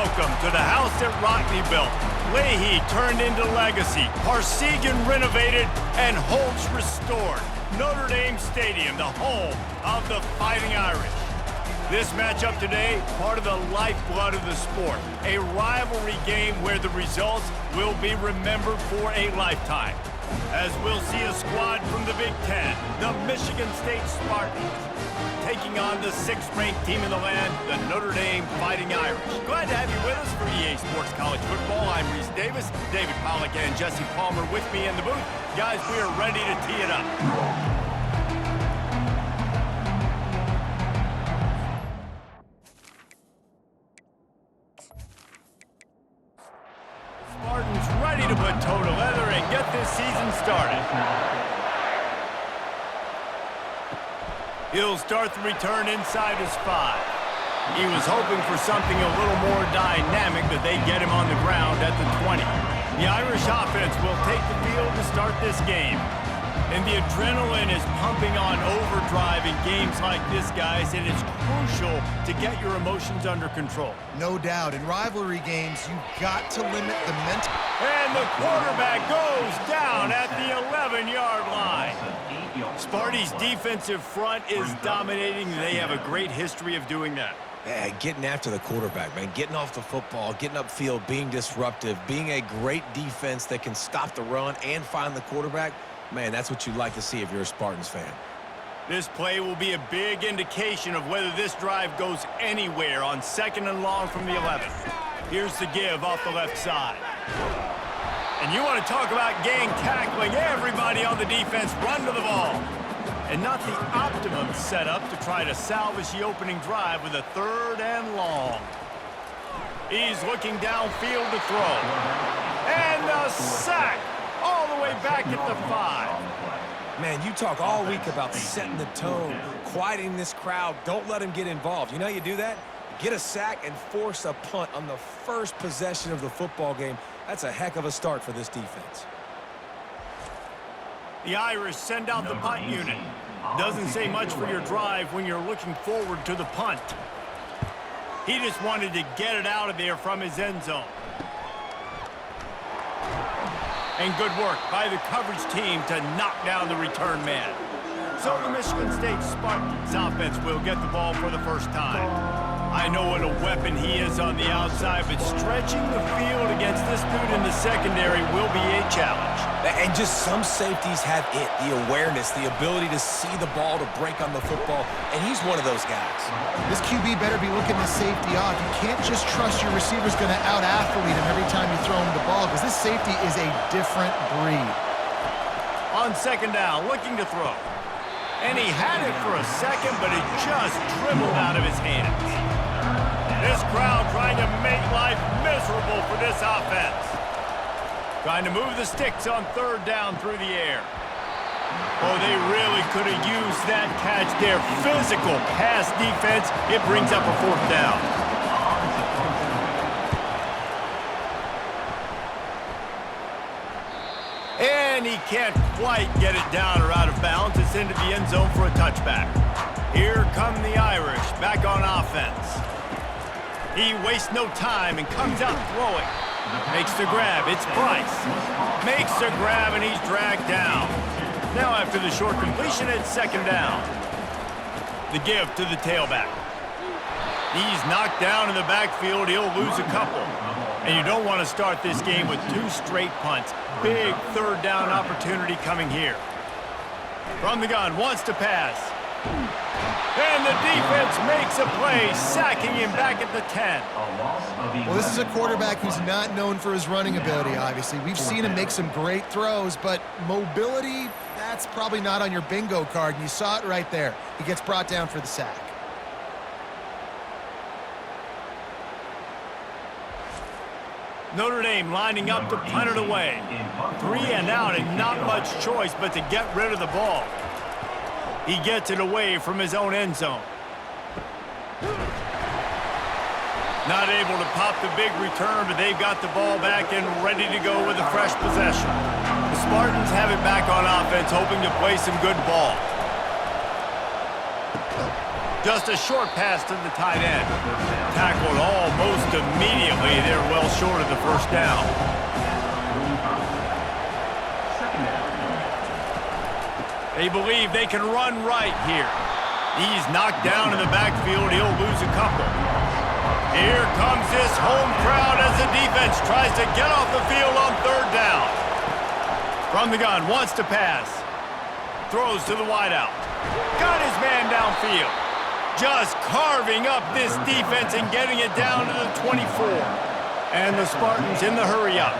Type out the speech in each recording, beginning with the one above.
welcome to the house that Rockney built. Leahy turned into legacy, Parsegan renovated, and Holtz restored. Notre Dame Stadium, the home of the Fighting Irish. This matchup today, part of the lifeblood of the sport. A rivalry game where the results will be remembered for a lifetime. As we'll see a squad from the Big Ten, the Michigan State Spartans, taking on the 6th-ranked team in the land, the Notre Dame Fighting Irish. Glad to have you with us for EA Sports College Football. I'm Reese Davis, David Pollack and Jesse Palmer with me in the booth. Guys, we are ready to tee it up. Spartans ready to put toe to leather and get this season started. He'll start the return inside his 5. He was hoping for something a little more dynamic, but they get him on the ground at the 20. The Irish offense will take the field to start this game. And the adrenaline is pumping on overdrive in games like this, guys, and it's crucial to get your emotions under control. No doubt. In rivalry games, you've got to limit the mental... And the quarterback goes down at the 11-yard line. Sparty's defensive front is dominating. They have a great history of doing that. Yeah, getting after the quarterback, man. Getting off the football, getting upfield, being disruptive, being a great defense that can stop the run and find the quarterback. Man, that's what you'd like to see if you're a Spartans fan. This play will be a big indication of whether this drive goes anywhere on 2nd and long from the 11. Here's the give off the left side. And you want to talk about gang tackling. Everybody on the defense run to the ball. And not the optimum setup to try to salvage the opening drive with a 3rd and long. He's looking downfield to throw. And a sack all the way back at the 5. Man, you talk all week about setting the tone, quieting this crowd. Don't let them get involved. You know how you do that? Get a sack and force a punt on the first possession of the football game. That's a heck of a start for this defense. The Irish send out the punt unit. Doesn't say much for your drive when you're looking forward to the punt. He just wanted to get it out of there from his end zone. And good work by the coverage team to knock down the return man. So the Michigan State Spartans offense will get the ball for the first time. I know what a weapon he is on the outside, but stretching the field against this dude in the secondary will be a challenge. And just some safeties have it, the awareness, the ability to see the ball, to break on the football, and he's one of those guys. This QB better be looking the safety off. You can't just trust your receiver's going to out-athlete him every time you throw him the ball, because this safety is a different breed. On 2nd down, looking to throw. And he had it for a second, but it just dribbled out of his hands. This crowd trying to make life miserable for this offense. Trying to move the sticks on 3rd down through the air. Oh, they really could have used that catch there. Physical pass defense. It brings up a 4th down. And he can't quite get it down or out of bounds. It's into the end zone for a touchback. Here come the Irish back on offense. He wastes no time and comes out throwing. Makes the grab. It's Price. Makes the grab, and he's dragged down. Now after the short completion, it's 2nd down. The give to the tailback. He's knocked down in the backfield. He'll lose a couple. And you don't want to start this game with 2 straight punts. Big 3rd down opportunity coming here. From the gun, wants to pass. And the defense makes a play, sacking him back at the 10. Well, this is a quarterback who's not known for his running ability, obviously. We've seen him make some great throws, but mobility, that's probably not on your bingo card, and you saw it right there. He gets brought down for the sack. Notre Dame lining up to punt it away. 3 and out and not much choice but to get rid of the ball. He gets it away from his own end zone. Not able to pop the big return, but they've got the ball back and ready to go with a fresh possession. The Spartans have it back on offense, hoping to play some good ball. Just a short pass to the tight end. Tackled almost immediately. They're well short of the first down. They believe they can run right here. He's knocked down in the backfield. He'll lose a couple. Here comes this home crowd as the defense tries to get off the field on third down. From the gun, wants to pass. Throws to the wideout. Got his man downfield. Just carving up this defense and getting it down to the 24. And the Spartans in the hurry up.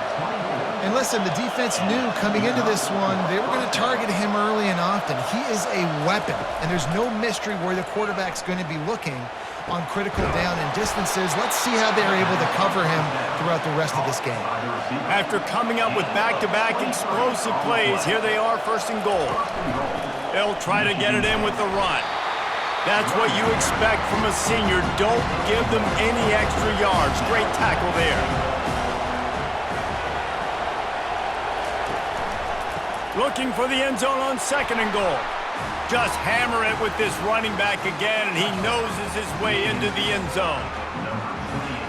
And listen, the defense knew coming into this one, they were going to target him early and often. He is a weapon, and there's no mystery where the quarterback's going to be looking on critical down and distances. Let's see how they're able to cover him throughout the rest of this game. After coming up with back-to-back explosive plays, here they are, first and goal. They'll try to get it in with the run. That's what you expect from a senior. Don't give them any extra yards. Great tackle there. Looking for the end zone on second and goal. Just hammer it with this running back again, and he noses his way into the end zone.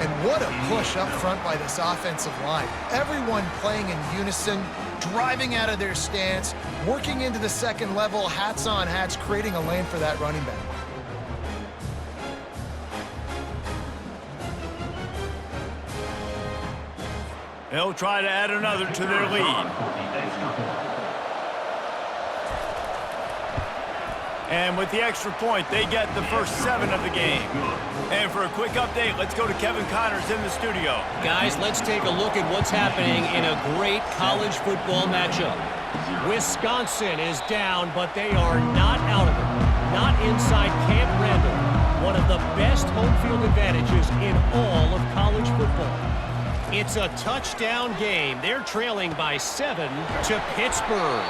And what a push up front by this offensive line. Everyone playing in unison, driving out of their stance, working into the second level, hats on hats, creating a lane for that running back. They'll try to add another to their lead. And with the extra point, they get the first 7 of the game. And for a quick update, let's go to Kevin Connors in the studio. Guys, let's take a look at what's happening in a great college football matchup. Wisconsin is down, but they are not out of it. Not inside Camp Randall, one of the best home field advantages in all of college football. It's a touchdown game. They're trailing by 7 to Pittsburgh.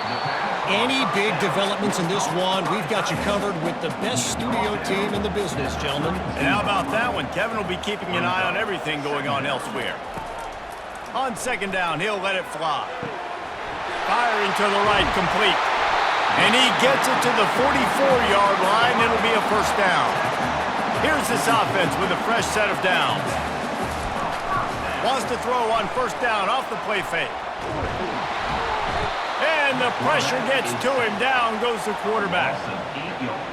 Any big developments in this one, we've got you covered with the best studio team in the business, gentlemen. And how about that one? Kevin will be keeping an eye on everything going on elsewhere. On second down, he'll let it fly. Firing to the right, complete. And he gets it to the 44-yard line. It'll be a first down. Here's this offense with a fresh set of downs. Wants to throw on first down off the play fake. And the pressure gets to him. Down goes the quarterback.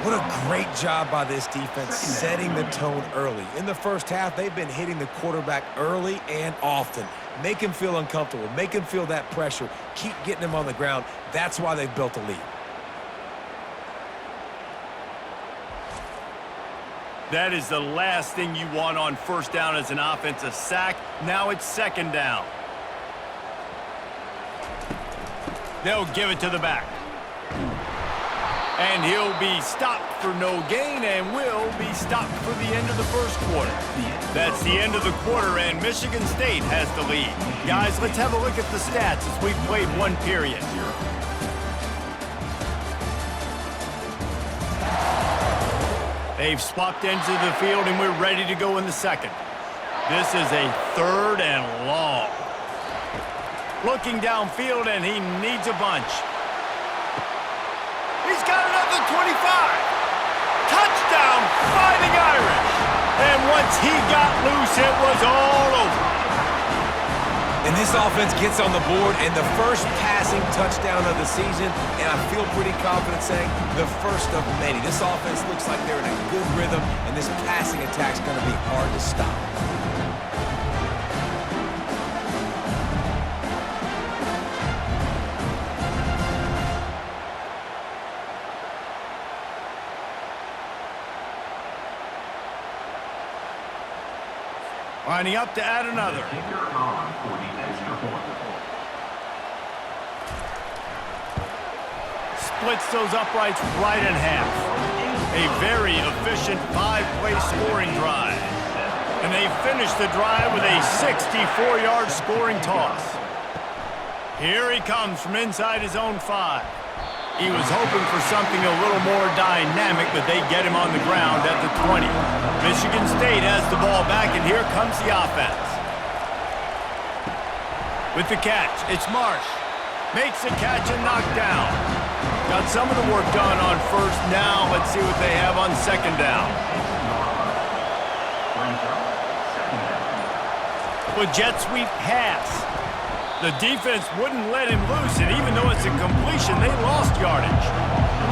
What a great job by this defense setting the tone early. In the first half, they've been hitting the quarterback early and often. Make him feel uncomfortable. Make him feel that pressure. Keep getting him on the ground. That's why they've built a lead. That is the last thing you want on first down as an offensive sack. Now it's second down. They'll give it to the back. And he'll be stopped for no gain and will be stopped for the end of the first quarter. That's the end of the quarter, and Michigan State has the lead. Guys, let's have a look at the stats as we've played one period. They've swapped ends of the field, and we're ready to go in the second. This is a third and long. Looking downfield, and he needs a bunch. He's got it at the 25. Touchdown, Fighting Irish. And once he got loose, it was all over. And this offense gets on the board and the first passing touchdown of the season, and I feel pretty confident saying the first of many. This offense looks like they're in a good rhythm, and this passing attack's going to be hard to stop. Lining up to add another. Splits those uprights right in half. A very efficient 5-play scoring drive. And they finish the drive with a 64-yard scoring toss. Here he comes from inside his own 5. He was hoping for something a little more dynamic, but they get him on the ground at the 20. Michigan State has the ball back, and here comes the offense. With the catch, it's Marsh. Makes the catch and knocked down. Got some of the work done on first. Now let's see what they have on second down. With jet sweep pass. The defense wouldn't let him loose, and even though it's a completion, they lost yardage.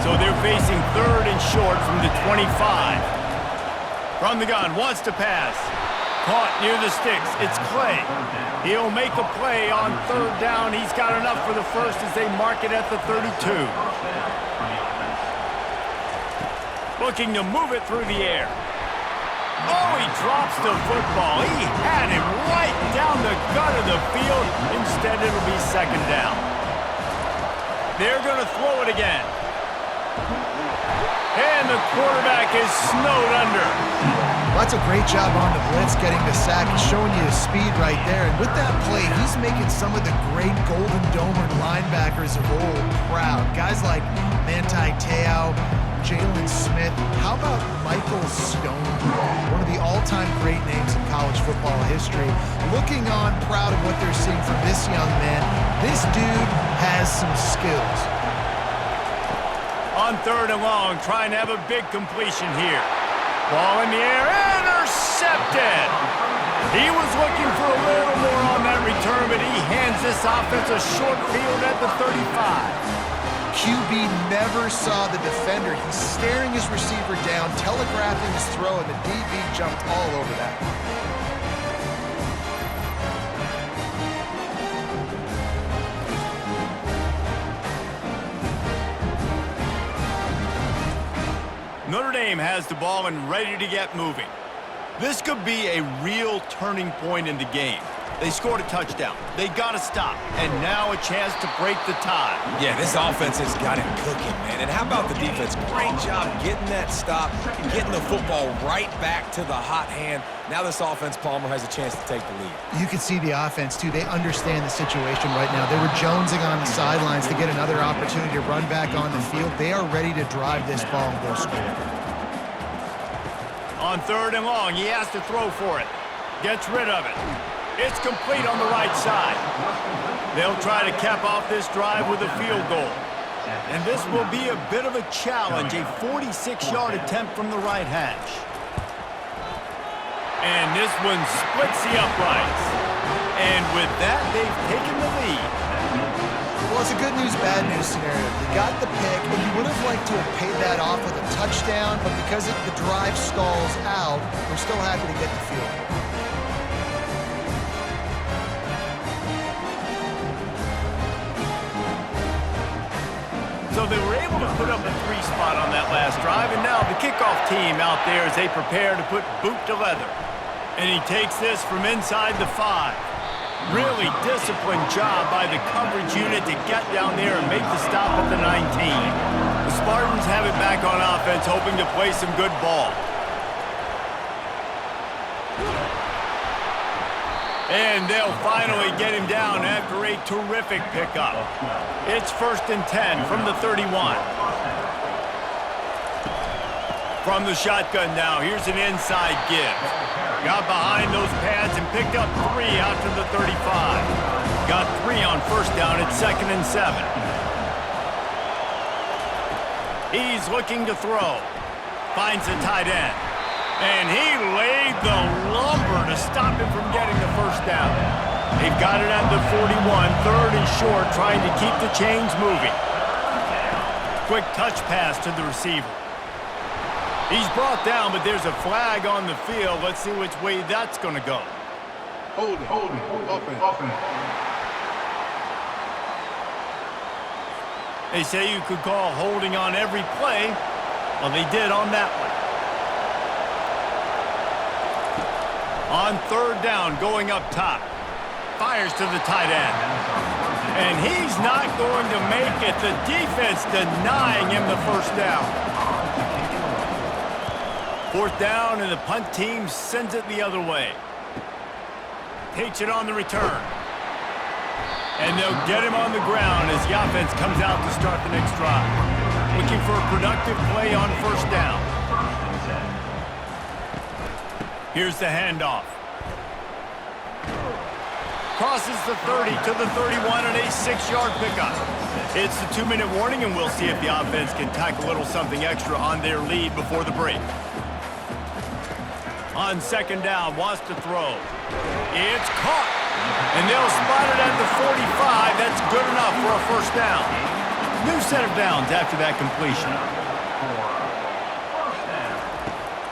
So they're facing third and short from the 25. From the gun, wants to pass. Caught near the sticks. It's Clay. He'll make a play on third down. He's got enough for the first as they mark it at the 32. Looking to move it through the air. Oh, he drops the football. He had him right down the gut of the field. Instead, it'll be second down. They're going to throw it again. And the quarterback is snowed under. Well, that's a great job on the blitz, getting the sack. He's showing you his speed right there. And with that play, he's making some of the great Golden Domer linebackers of old proud. Guys like Manti Te'o, Jalen Smith. How about Michael Stone? One of the all-time great names in college football history. Looking on, proud of what they're seeing from this young man. This dude has some skills. On third and long, trying to have a big completion here. Ball in the air, intercepted! He was looking for a little more on that return, but he hands this offense a short field at the 35. QB never saw the defender. He's staring his receiver down, telegraphing his throw, and the DB jumped all over that. Notre Dame has the ball and ready to get moving. This could be a real turning point in the game. They scored a touchdown. They got to stop. And now a chance to break the tie. Yeah, this offense has got it cooking, man. And how about the defense? Great job getting that stop, getting the football right back to the hot hand. Now this offense, Palmer, has a chance to take the lead. You can see the offense, too. They understand the situation right now. They were jonesing on the sidelines to get another opportunity to run back on the field. They are ready to drive this ball and go score. On third and long, he has to throw for it. Gets rid of it. It's complete on the right side. They'll try to cap off this drive with a field goal. And this will be a bit of a challenge, a 46-yard attempt from the right hash. And this one splits the uprights. And with that, they've taken the lead. Well, it's a good news, bad news scenario. They got the pick, and you would have liked to have paid that off with a touchdown, but because the drive stalls out, we're still happy to get the field goal. So they were able to put up a 3 spot on that last drive, and now the kickoff team out there as they prepare to put boot to leather. And he takes this from inside the 5. Really disciplined job by the coverage unit to get down there and make the stop at the 19. The Spartans have it back on offense, hoping to play some good ball. And they'll finally get him down after a terrific pickup. It's 1st and 10 from the 31. From the shotgun now, here's an inside give. Got behind those pads and picked up 3 out to the 35. Got 3 on first down at 2nd and 7. He's looking to throw. Finds the tight end. And he laid the lumber to stop him from getting the first down. They've got it at the 41, 3rd and short, trying to keep the chains moving. Quick touch pass to the receiver. He's brought down, but there's a flag on the field. Let's see which way that's going to go. Holding, offense. They say you could call holding on every play. Well, they did on that one. On 3rd down, going up top. Fires to the tight end. And he's not going to make it. The defense denying him the first down. 4th down, and the punt team sends it the other way. Takes it on the return. And they'll get him on the ground as the offense comes out to start the next drive. Looking for a productive play on 1st down. Here's the handoff. Crosses the 30 to the 31 and a 6-yard pickup. It's the 2-minute warning, and we'll see if the offense can tack a little something extra on their lead before the break. On second down, wants to throw. It's caught. And they'll spot it at the 45. That's good enough for a first down. New set of downs after that completion.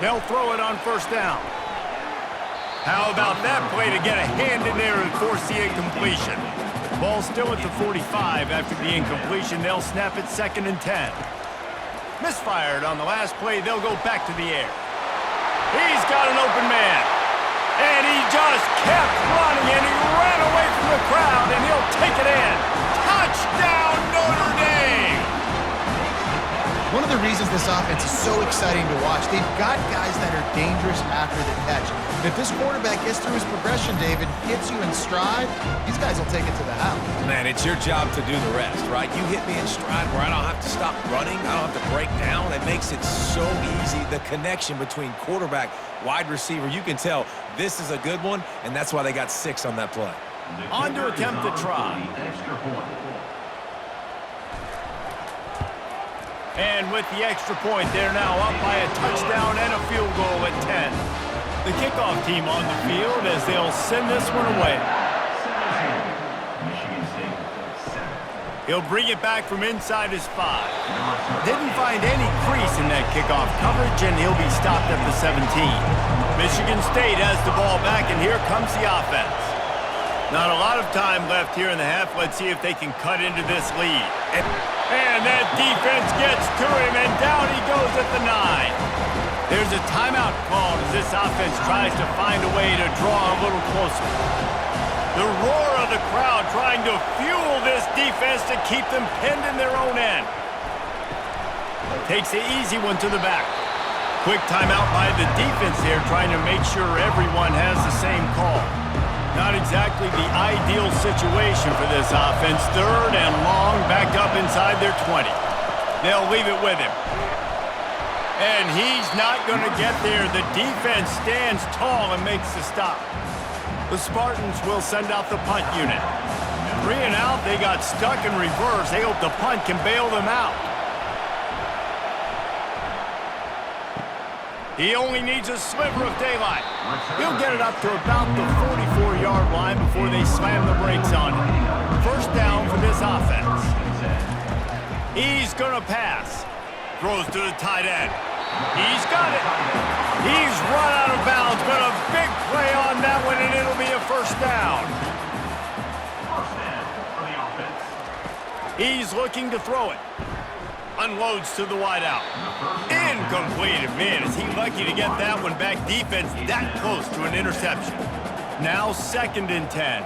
They'll throw it on first down. How about that play to get a hand in there and force the incompletion? Ball still at the 45 after the incompletion. They'll snap it 2nd and 10. Misfired on the last play. They'll go back to the air. He's got an open man. And he just kept running, and he ran away from the crowd, and he'll take it in. Touchdown, Notre Dame! One of the reasons this offense is so exciting to watch, they've got guys that are dangerous after the catch. And if this quarterback gets through his progression, David, hits you in stride, these guys will take it to the house. Man, it's your job to do the rest, right? You hit me in stride where I don't have to stop running. I don't have to break down. It makes it so easy. The connection between quarterback, wide receiver, you can tell this is a good one, and that's why they got 6 on that play. On to attempt to try. And with the extra point, they're now up by a touchdown and a field goal at 10. The kickoff team on the field as they'll send this one away. He'll bring it back from inside his 5. Didn't find any crease in that kickoff coverage, and he'll be stopped at the 17. Michigan State has the ball back, and here comes the offense. Not a lot of time left here in the half. Let's see if they can cut into this lead. And that defense gets to him, and down he goes at the 9. There's a timeout called as this offense tries to find a way to draw a little closer. The roar of the crowd trying to fuel this defense to keep them pinned in their own end. Takes the easy one to the back. Quick timeout by the defense here, trying to make sure everyone has the same call. Not exactly the ideal situation for this offense. 3rd and long, back up inside their 20. They'll leave it with him. And he's not going to get there. The defense stands tall and makes the stop. The Spartans will send out the punt unit. 3 and out, they got stuck in reverse. They hope the punt can bail them out. He only needs a sliver of daylight. He'll get it up to about the 44-yard line before they slam the brakes on him. First down for this offense. He's going to pass. Throws to the tight end. He's got it. He's run out of bounds, but a big play on that one, and it'll be a first down. He's looking to throw it. Unloads to the wideout. Incomplete. Man, is he lucky to get that one back. Defense that close to an interception. Now 2nd and 10.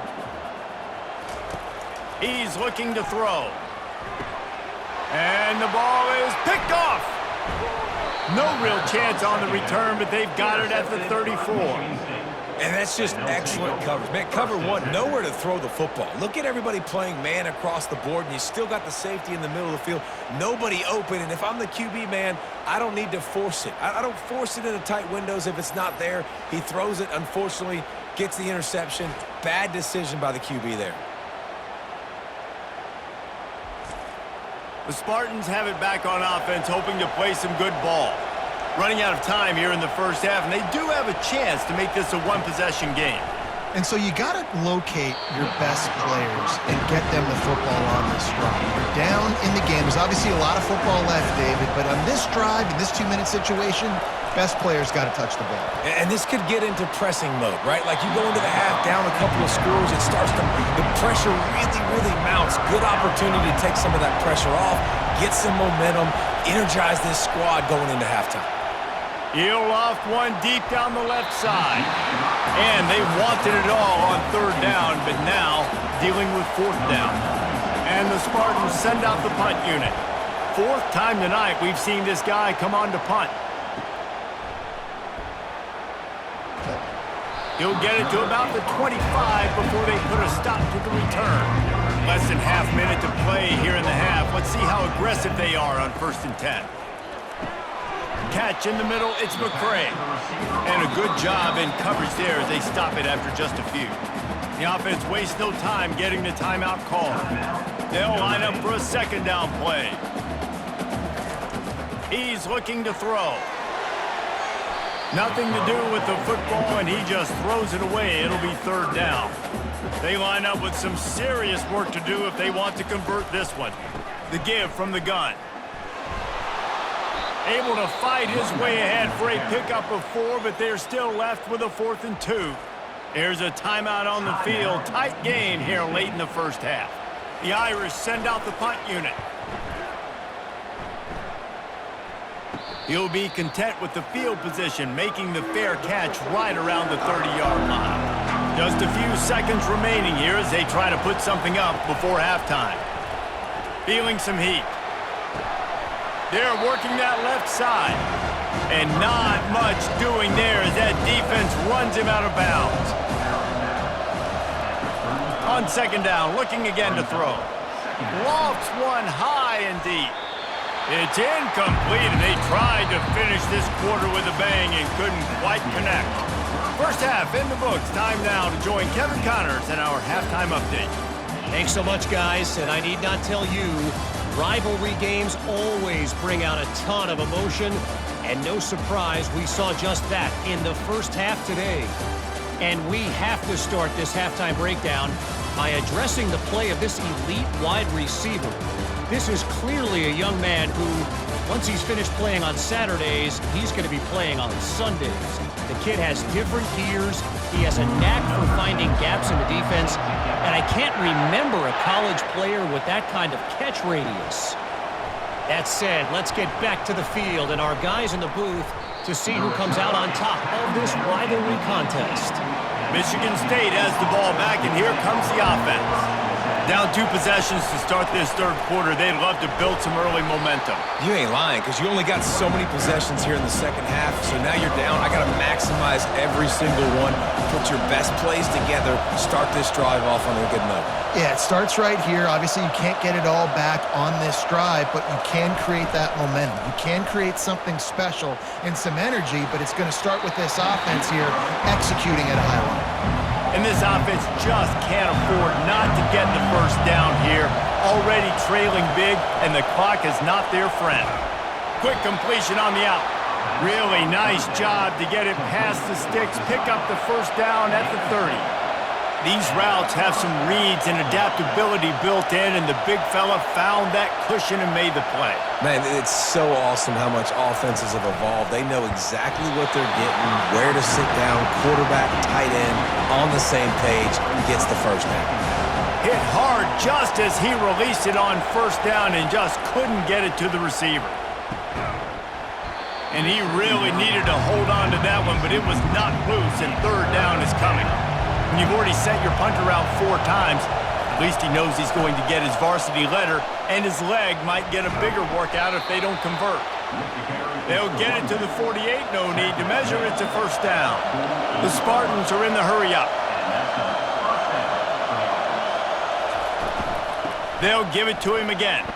He's looking to throw. And the ball is picked off. No real chance on the return, but they've got it at the 34. And that's just excellent coverage. Man, cover 1, nowhere to throw the football. Look at everybody playing man across the board, and you still got the safety in the middle of the field. Nobody open, and if I'm the QB, man, I don't need to force it. I don't force it into tight windows if it's not there. He throws it, unfortunately, gets the interception. Bad decision by the QB there. The Spartans have it back on offense, hoping to play some good ball. Running out of time here in the first half, and they do have a chance to make this a one-possession game. And so you got to locate your best players and get them the football on this drive. You're down in the game. There's obviously a lot of football left, David, but on this drive, in this 2-minute situation, best players got to touch the ball. And this could get into pressing mode, right? Like you go into the half, down a couple of scores, it starts to, the pressure really mounts. Good opportunity to take some of that pressure off, get some momentum, energize this squad going into halftime. He'll loft one deep down the left side. And they wanted it all on 3rd down, but now dealing with 4th down. And the Spartans send out the punt unit. 4th time tonight we've seen this guy come on to punt. He'll get it to about the 25 before they put a stop to the return. Less than half minute to play here in the half. Let's see how aggressive they are on 1st and 10. Catch in the middle, it's McCray. And a good job in coverage there as they stop it after just a few. The offense wastes no time getting the timeout called. They'll line up for a second down play. He's looking to throw. Nothing to do with the football, and he just throws it away. It'll be third down. They line up with some serious work to do if they want to convert this one. The give from the gun. Able to fight his way ahead for a pickup of 4, but they're still left with a 4th and 2. There's a timeout on the field. Tight game here late in the first half. The Irish send out the punt unit. He'll be content with the field position, making the fair catch right around the 30-yard line. Just a few seconds remaining here as they try to put something up before halftime. Feeling some heat. They're working that left side. And not much doing there as that defense runs him out of bounds. On second down, looking again to throw. Lofts one high and deep. It's incomplete, and they tried to finish this quarter with a bang and couldn't quite connect. First half in the books. Time now to join Kevin Connors in our halftime update. Thanks so much, guys, and I need not tell you, rivalry games always bring out a ton of emotion, and no surprise, we saw just that in the first half today. And we have to start this halftime breakdown by addressing the play of this elite wide receiver. This is clearly a young man who, once he's finished playing on Saturdays, he's going to be playing on Sundays. The kid has different gears. He has a knack for finding gaps in the defense, and I can't remember a college player with that kind of catch radius. That said, let's get back to the field and our guys in the booth to see who comes out on top of this rivalry contest. Michigan State has the ball back, and here comes the offense. Down 2 possessions to start this third quarter. They'd love to build some early momentum. You ain't lying, because you only got so many possessions here in the second half, so now you're down. I got to maximize every single one, put your best plays together, start this drive off on a good note. Yeah, it starts right here. Obviously, you can't get it all back on this drive, but you can create that momentum. You can create something special and some energy, but it's going to start with this offense here executing at a high level. And this offense just can't afford not to get the first down here. Already trailing big, and the clock is not their friend. Quick completion on the out. Really nice job to get it past the sticks, pick up the first down at the 30. These routes have some reads and adaptability built in, and the big fella found that cushion and made the play. Man, it's so awesome how much offenses have evolved. They know exactly what they're getting, where to sit down, quarterback, tight end, on the same page, gets the first down. Hit hard just as he released it on first down and just couldn't get it to the receiver. And he really needed to hold on to that one, but it was not loose, and third down is coming. When you've already sent your punter out 4 times, at least he knows he's going to get his varsity letter, and his leg might get a bigger workout if they don't convert. They'll get it to the 48, no need to measure. It's a first down. The Spartans are in the hurry-up. They'll give it to him again.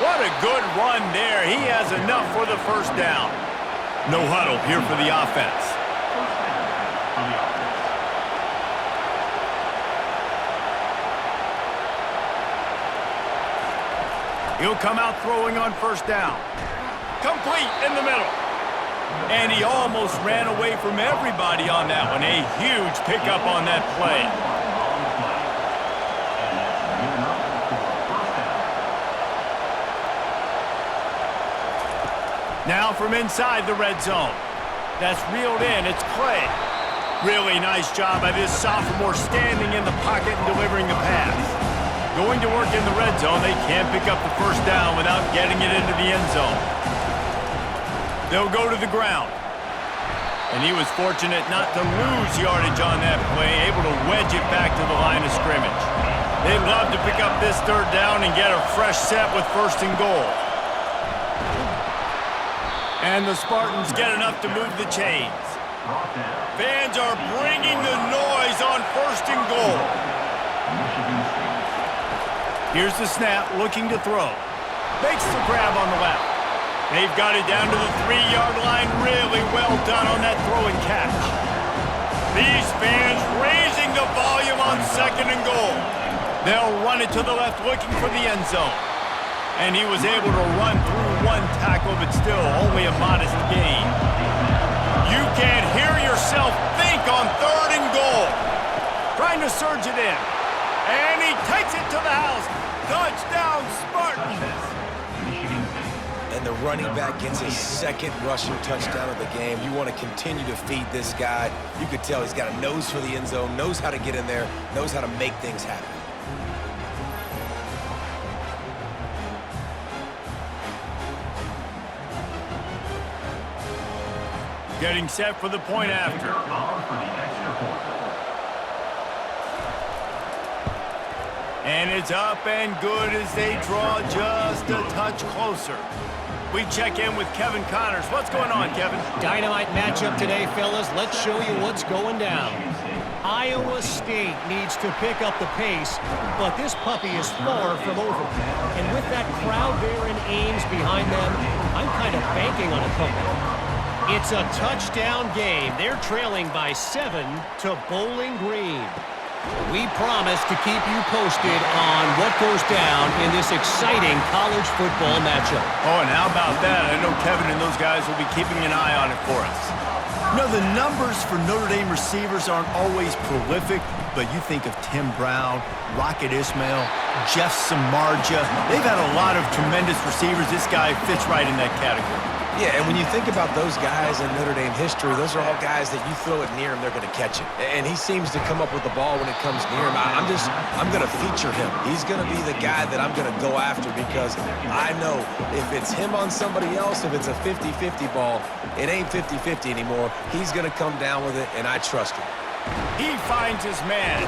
What a good run there. He has enough for the first down. No huddle here for the offense. He'll come out throwing on first down. Complete in the middle. And he almost ran away from everybody on that one. A huge pickup on that play. Now from inside the red zone. That's reeled in. It's Clay. Really nice job by this sophomore standing in the pocket and delivering the pass. Going to work in the red zone, they can't pick up the first down without getting it into the end zone. They'll go to the ground. And he was fortunate not to lose yardage on that play, able to wedge it back to the line of scrimmage. They'd love to pick up this third down and get a fresh set with first and goal. And the Spartans get enough to move the chains. Fans are bringing the noise on first and goal. Here's the snap, looking to throw. Makes the grab on the left. They've got it down to the 3-yard line. Really well done on that throw and catch. These fans raising the volume on 2nd and goal. They'll run it to the left looking for the end zone. And he was able to run through one tackle, but still only a modest gain. You can't hear yourself think on 3rd and goal. Trying to surge it in. And he takes it to the house. Touchdown, Spartans. And the running back gets his 2nd rushing touchdown of the game. You want to continue to feed this guy. You could tell he's got a nose for the end zone, knows how to get in there, knows how to make things happen. Getting set for the point after. And it's up and good as they draw just a touch closer. We check in with Kevin Connors. What's going on, Kevin? Dynamite matchup today, fellas. Let's show you what's going down. Iowa State needs to pick up the pace, but this puppy is far from over. And with that crowd there in Ames behind them, I'm kind of banking on a comeback. It's a touchdown game. They're trailing by 7 to Bowling Green. We promise to keep you posted on what goes down in this exciting college football matchup. Oh, and how about that? I know Kevin and those guys will be keeping an eye on it for us. You know, the numbers for Notre Dame receivers aren't always prolific, but you think of Tim Brown, Rocket Ismail, Jeff Samardzija. They've had a lot of tremendous receivers. This guy fits right in that category. Yeah, and when you think about those guys in Notre Dame history, those are all guys that you throw it near him, they're going to catch it. And he seems to come up with the ball when it comes near him. I'm going to feature him. He's going to be the guy that I'm going to go after because I know if it's him on somebody else, if it's a 50-50 ball, it ain't 50-50 anymore. He's going to come down with it, and I trust him. He finds his man,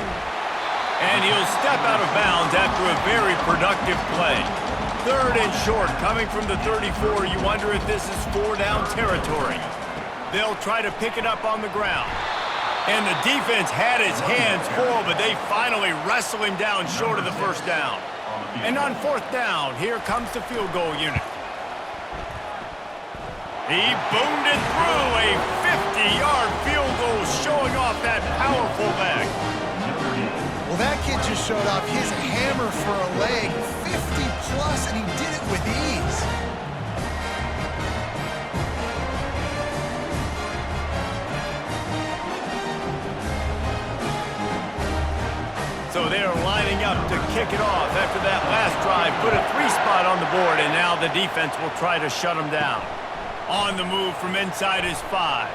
and he'll step out of bounds after a very productive play. 3rd and short, coming from the 34. You wonder if this is 4-down territory. They'll try to pick it up on the ground. And the defense had his hands full, but they finally wrestle him down short of the 1st down. And on 4th down, here comes the field goal unit. He boomed it through a 50-yard field goal, showing off that powerful leg. Well, that kid just showed off his hammer for a leg, 50-plus, and he did it with ease. So they are lining up to kick it off after that last drive. Put a 3-spot on the board, and now the defense will try to shut them down. On the move from inside his 5.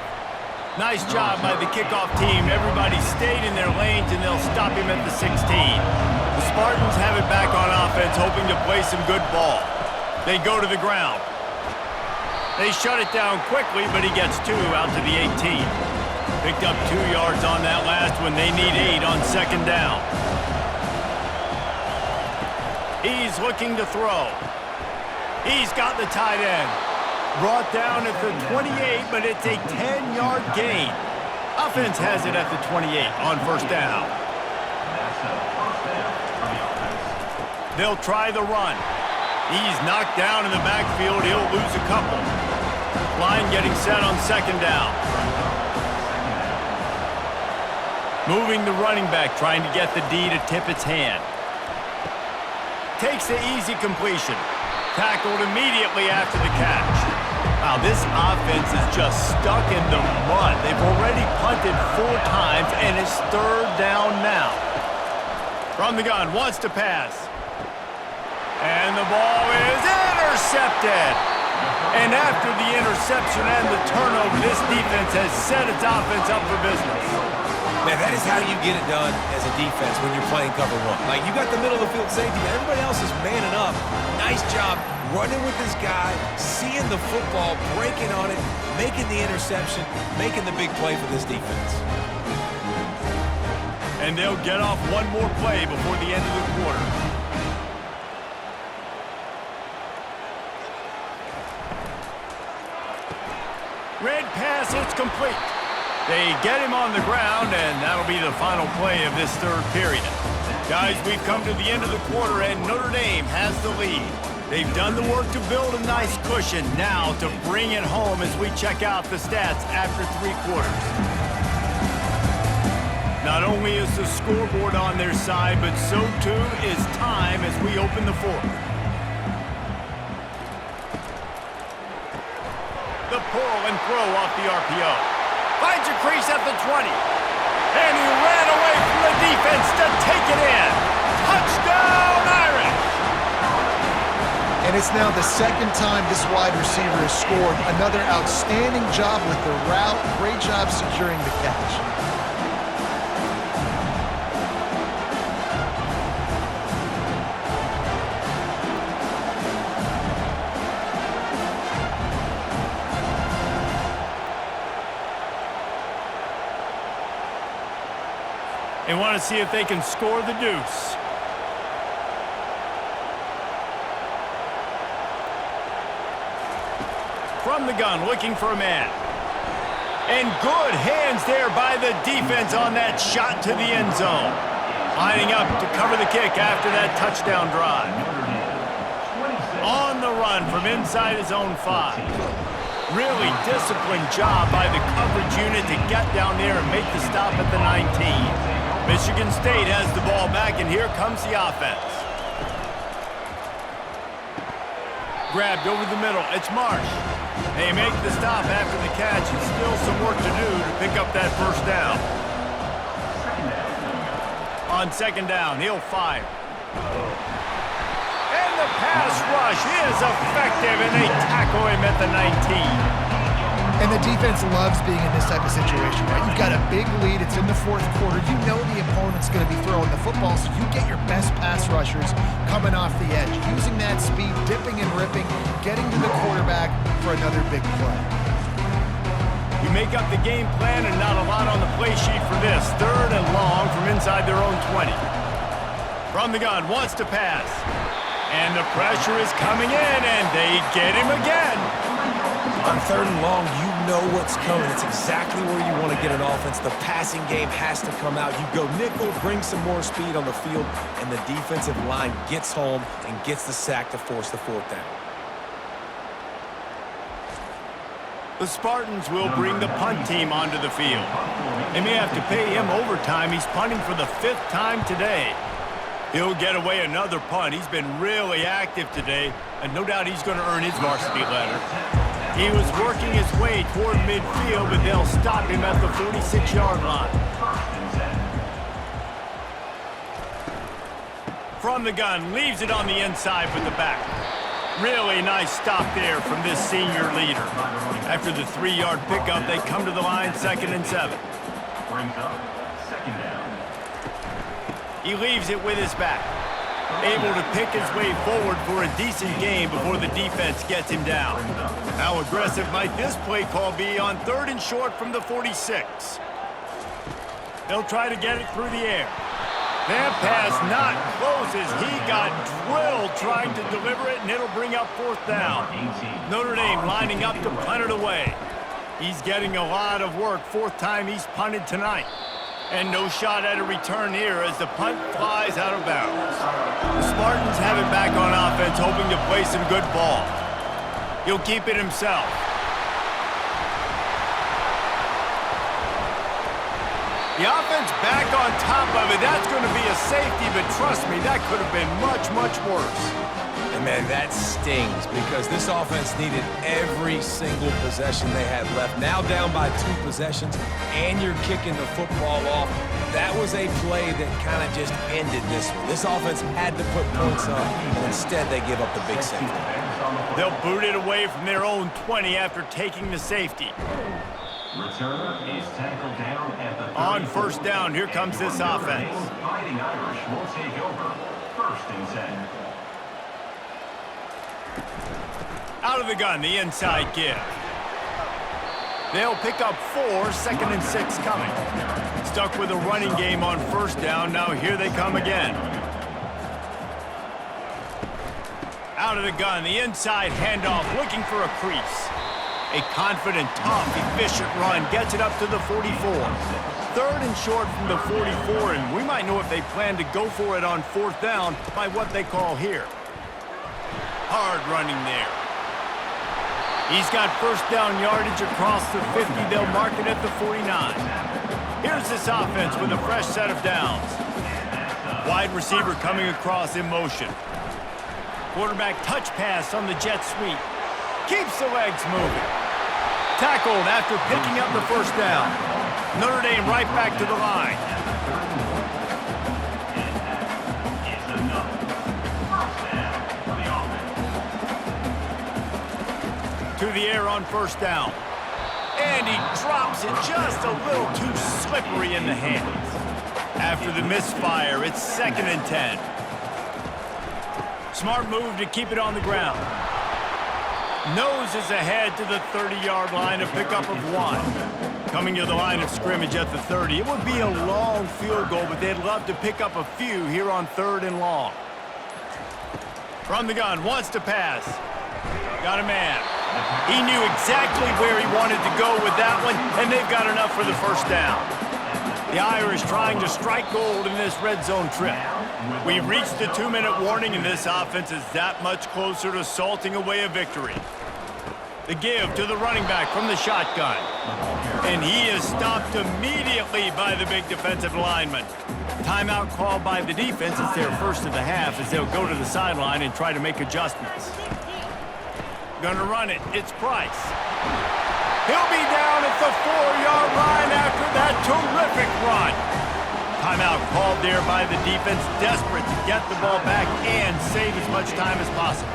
Nice job by the kickoff team. Everybody stayed in their lanes, and they'll stop him at the 16. The Spartans have it back on offense, hoping to play some good ball. They go to the ground. They shut it down quickly, but he gets 2 out to the 18. Picked up 2 yards on that last one. They need 8 on 2nd down. He's looking to throw. He's got the tight end. Brought down at the 28, but it's a 10-yard gain. Offense has it at the 28 on 1st down. They'll try the run. He's knocked down in the backfield. He'll lose a couple. Line getting set on 2nd down. Moving the running back, trying to get the D to tip its hand. Takes the easy completion. Tackled immediately after the catch. Wow, this offense is just stuck in the mud. They've already punted 4 times, and it's 3rd down now. From the gun, wants to pass. And the ball is intercepted. And after the interception and the turnover, this defense has set its offense up for business. Man, that is how you get it done as a defense when you're playing cover 1. Like, you got the middle of the field safety, but everybody else is manning up. Nice job running with this guy, seeing the football, breaking on it, making the interception, making the big play for this defense. And they'll get off one more play before the end of the quarter. Red pass, it's complete. They get him on the ground, and that'll be the final play of this 3rd period. Guys, we've come to the end of the quarter, and Notre Dame has the lead. They've done the work to build a nice cushion. Now to bring it home as we check out the stats after 3 quarters. Not only is the scoreboard on their side, but so too is time as we open the fourth. The pull and throw off the RPO. Finds a crease at the 20. And he ran away from the defense to take it in. Touchdown, Irish! And it's now the second time this wide receiver has scored. Another outstanding job with the route. Great job securing the catch. They want to see if they can score the deuce. From the gun, looking for a man. And good hands there by the defense on that shot to the end zone. Lining up to cover the kick after that touchdown drive. On the run from inside his own 5. Really disciplined job by the coverage unit to get down there and make the stop at the 19. Michigan State has the ball back, and here comes the offense. Grabbed over the middle. It's Marsh. They make the stop after the catch, and still some work to do to pick up that first down. On second down, he'll fire. And the pass rush is effective, and they tackle him at the 19. And the defense loves being in this type of situation, right? You've got a big lead. It's in the fourth quarter. You know the opponent's going to be throwing the football, so you get your best pass rushers coming off the edge, using that speed, dipping and ripping, getting to the quarterback for another big play. You make up the game plan and not a lot on the play sheet for this. Third and long from inside their own 20. From the gun, wants to pass. And the pressure is coming in, and they get him again. On third and long, you know what's coming. It's exactly where you want to get an offense. The passing game has to come out. You go nickel, bring some more speed on the field, and the defensive line gets home and gets the sack to force the fourth down. The Spartans will bring the punt team onto the field. They may have to pay him overtime. He's punting for the 5th time today. He'll get away another punt. He's been really active today, and no doubt he's going to earn his varsity letter. He was working his way toward midfield, but they'll stop him at the 46-yard line. From the gun, leaves it on the inside with the back. Really nice stop there from this senior leader. After the 3-yard pickup, they come to the line, 2nd and 7. He leaves it with his back. Able to pick his way forward for a decent gain before the defense gets him down. How aggressive might this play call be on 3rd and short from the 46? They'll try to get it through the air. That pass not close as he got drilled trying to deliver it, and it'll bring up 4th down. Notre Dame lining up to punt it away. He's getting a lot of work. 4th time he's punted tonight. And no shot at a return here as the punt flies out of bounds. The Spartans have it back on offense, hoping to play some good ball. He'll keep it himself. The offense back on top of it. That's going to be a safety, but trust me, that could have been much, much worse. And man, that stings because this offense needed every single possession they had left. Now down by 2 possessions, and you're kicking the football off. That was a play that kind of just ended this one. This offense had to put points up, and instead they give up the big safety. They'll boot it away from their own 20 after taking the safety. Returner is tackled down at the 34. On 1st down, here comes this offense. Fighting Irish will take over. 1st and 10. Out of the gun, the inside give. They'll pick up 4, 2nd and 6 coming. Stuck with a running game on 1st down, now here they come again. Out of the gun, the inside handoff, looking for a crease. A confident, tough, efficient run gets it up to the 44. 3rd and short from the 44, and we might know if they plan to go for it on 4th down by what they call here. Hard running there. He's got 1st down yardage across the 50. They'll mark it at the 49. Here's this offense with a fresh set of downs. Wide receiver coming across in motion. Quarterback touch pass on the jet sweep. Keeps the legs moving. Tackled after picking up the first down. Notre Dame right back to the line. To the air on first down. And he drops it just a little too slippery in the hands. After the misfire, it's 2nd and 10. Smart move to keep it on the ground. Noses ahead to the 30-yard line, a pickup of 1. Coming to the line of scrimmage at the 30. It would be a long field goal, but they'd love to pick up a few here on 3rd and long. From the gun, wants to pass. Got a man. He knew exactly where he wanted to go with that one, and they've got enough for the first down. The Irish trying to strike gold in this red zone trip. We've reached the 2-minute warning, and this offense is that much closer to salting away a victory. The give to the running back from the shotgun. And he is stopped immediately by the big defensive lineman. Timeout called by the defense. It's their first of the half as they'll go to the sideline and try to make adjustments. Gonna run it. It's Price. He'll be down at the 4-yard line after that terrific run. Timeout called there by the defense, desperate to get the ball back and save as much time as possible.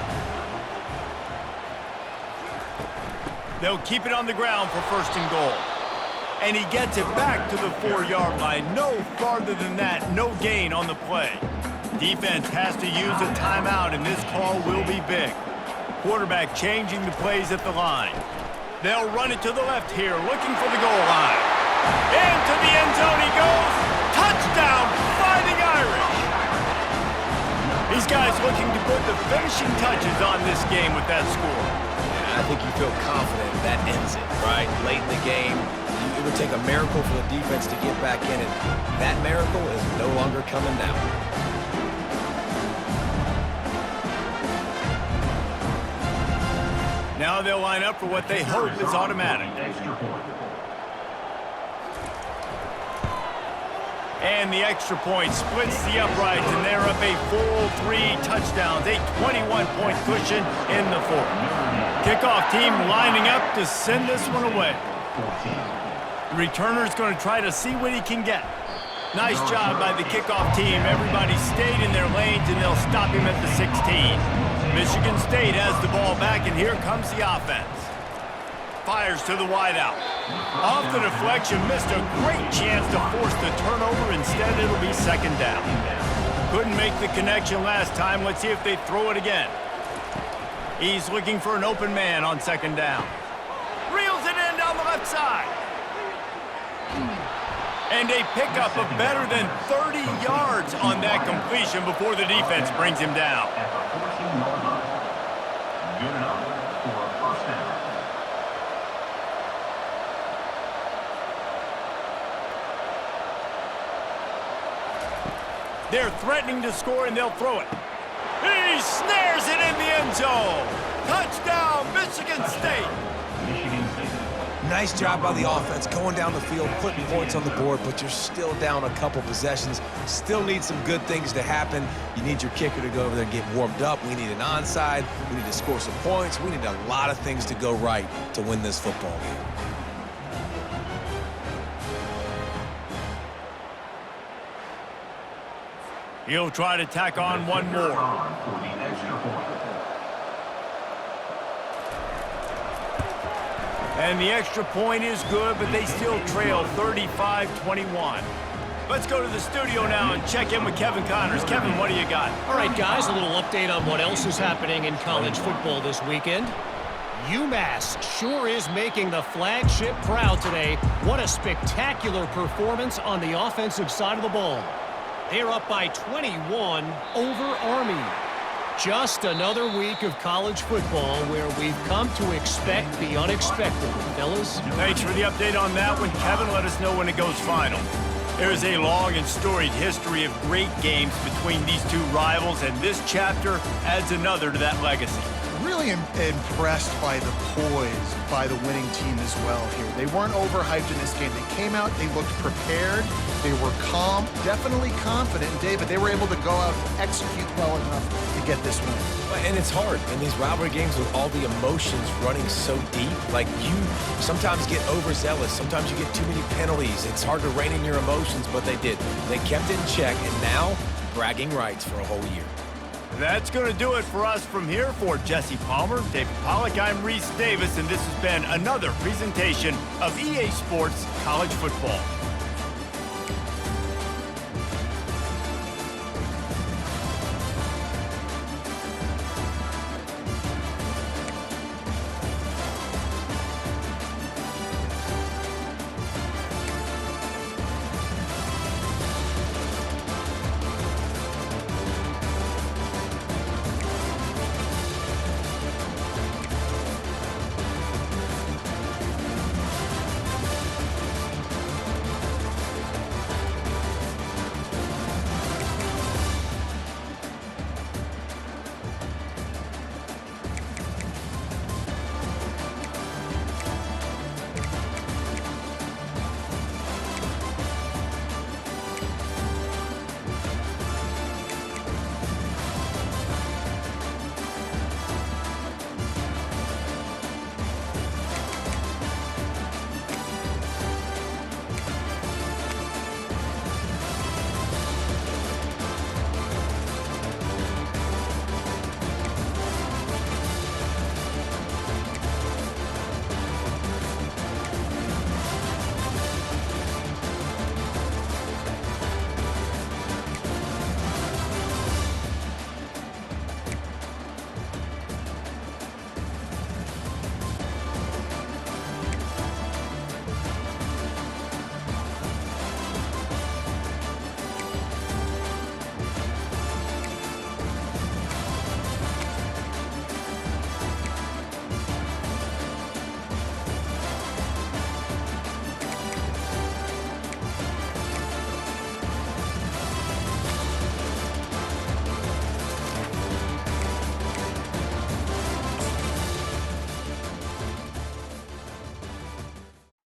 They'll keep it on the ground for 1st and goal. And he gets it back to the 4-yard line. No farther than that, no gain on the play. Defense has to use a timeout, and this call will be big. Quarterback changing the plays at the line. They'll run it to the left here, looking for the goal line. Into the end zone he goes. Touchdown, Fighting Irish. These guys looking to put the finishing touches on this game with that score. I think you feel confident that ends it, right? Late in the game, it would take a miracle for the defense to get back in it. That miracle is no longer coming down. Now they'll line up for what they hope is automatic. And the extra point splits the uprights, and they're up a full 3 touchdowns, a 21-point cushion in the 4th. Kickoff team lining up to send this one away. The returner's going to try to see what he can get. Nice job by the kickoff team. Everybody stayed in their lanes, and they'll stop him at the 16. Michigan State has the ball back, and here comes the offense. Fires to the wideout. Off the deflection, missed a great chance to force the turnover. Instead, it'll be 2nd down. Couldn't make the connection last time. Let's see if they throw it again. He's looking for an open man on 2nd down. Reels it in down the left side. And a pickup of better than 30 yards on that completion before the defense brings him down. Good enough for a 1st down. They're threatening to score, and they'll throw it. He snares it in the end zone. Touchdown, Michigan State. Nice job by the offense going down the field, putting points on the board, but you're still down a couple possessions. Still need some good things to happen. You need your kicker to go over there and get warmed up. We need an onside. We need to score some points. We need a lot of things to go right to win this football game. He'll try to tack on one more. For the extra point. And the extra point is good, but they still trail 35-21. Let's go to the studio now and check in with Kevin Connors. Kevin, what do you got? All right, guys, a little update on what else is happening in college football this weekend. UMass sure is making the flagship proud today. What a spectacular performance on the offensive side of the ball. They're up by 21 over Army. Just another week of college football where we've come to expect the unexpected, fellas. Thanks for the update on that one, Kevin. Let us know when it goes final. There's a long and storied history of great games between these two rivals, and this chapter adds another to that legacy. Really impressed by the poise by the winning team as well here. They weren't overhyped in this game. They came out, they looked prepared, they were calm, definitely confident. And David, they were able to go out and execute well enough to get this win. And it's hard in these rivalry games with all the emotions running so deep. Like, you sometimes get overzealous. Sometimes you get too many penalties. It's hard to rein in your emotions, but they did. They kept it in check, and now bragging rights for a whole year. That's going to do it for us from here. For Jesse Palmer, David Pollack, I'm Reese Davis, and this has been another presentation of EA Sports College Football.